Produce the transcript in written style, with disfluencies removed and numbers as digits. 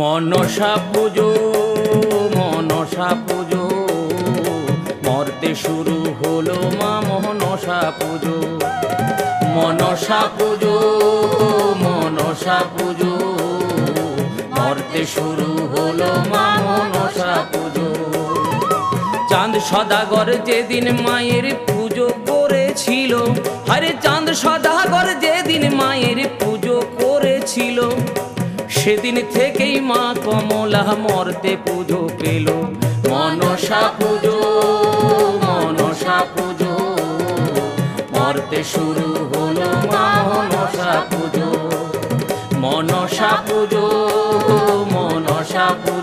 মনসা পুজো মনসা পুজো মরতে শুরু হলো মা মনসা পুজো। মনসা পুজো মনসা পুজো মরতে শুরু হলো মা মনসা পুজো। চাঁদ সদাগর যেদিন মায়ের পুজো করেছিল, আরে চাঁদ সদাগর যেদিন মায়ের পুজো করেছিল, সেদিন থেকেই মা কমলা মরতে পুজো পেল। মনসা পুজো মনসা পুজো মরতে শুরু হলো মা মনসা পুজো। মনসা পুজো মনসা পুজো